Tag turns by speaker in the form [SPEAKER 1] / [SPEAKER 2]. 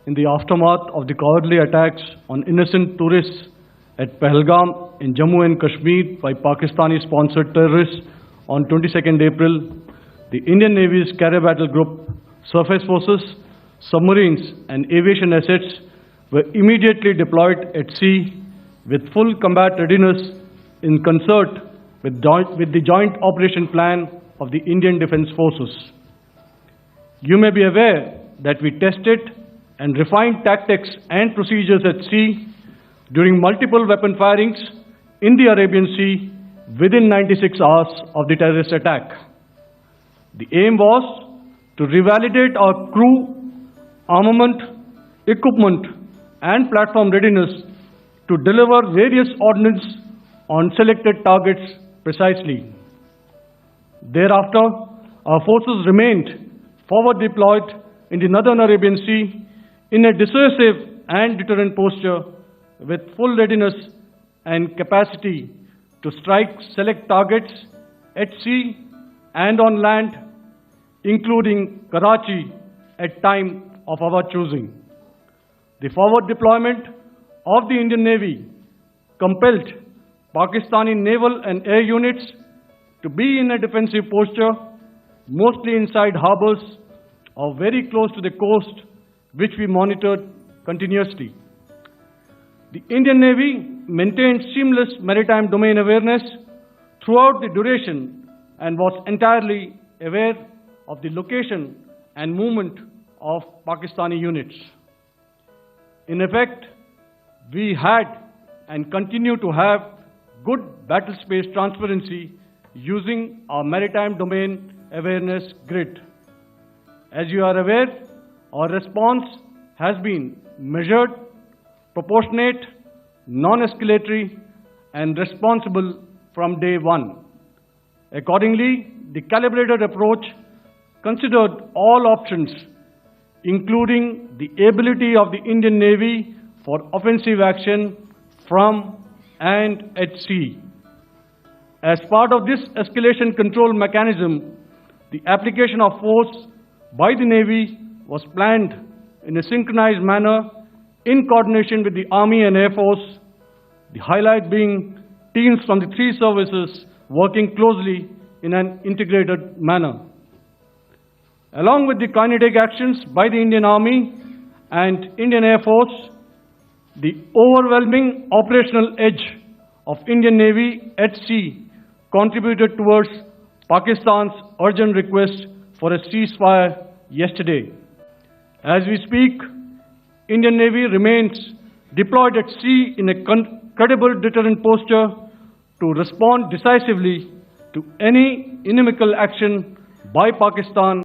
[SPEAKER 1] in the aftermath of the cowardly attacks on innocent tourists at Pahalgam in Jammu and Kashmir by Pakistani-sponsored terrorists on 22nd April, the Indian Navy's Carrier Battle Group, surface forces, submarines and aviation assets were immediately deployed at sea with full combat readiness in concert with the Joint Operation Plan of the Indian Defence Forces. You may be aware that we tested and refined tactics and procedures at sea during multiple weapon firings in the Arabian Sea within 96 hours of the terrorist attack. The aim was to revalidate our crew, armament, equipment and platform readiness to deliver various ordnance on selected targets precisely. Thereafter, our forces remained forward deployed in the Northern Arabian Sea in a dissuasive and deterrent posture with full readiness and capacity to strike select targets at sea and on land, including Karachi at time of our choosing. The forward deployment of the Indian Navy compelled Pakistani naval and air units to be in a defensive posture, mostly inside harbors or very close to the coast, which we monitored continuously. The Indian Navy maintained seamless maritime domain awareness throughout the duration and was entirely aware of the location and movement of Pakistani units. In effect, we had and continue to have good battle space transparency using our maritime domain awareness grid. As you are aware, our response has been measured, proportionate, non-escalatory, and responsible from day one. Accordingly, the calibrated approach considered all options, including the ability of the Indian Navy for offensive action from and at sea. As part of this escalation control mechanism, the application of force by the Navy was planned in a synchronized manner in coordination with the Army and Air Force, the highlight being teams from the three services working closely in an integrated manner. Along with the kinetic actions by the Indian Army and Indian Air Force, the overwhelming operational edge of Indian Navy at sea contributed towards Pakistan's urgent request for a ceasefire yesterday. As we speak, Indian Navy remains deployed at sea in a credible deterrent posture to respond decisively to any inimical action by Pakistan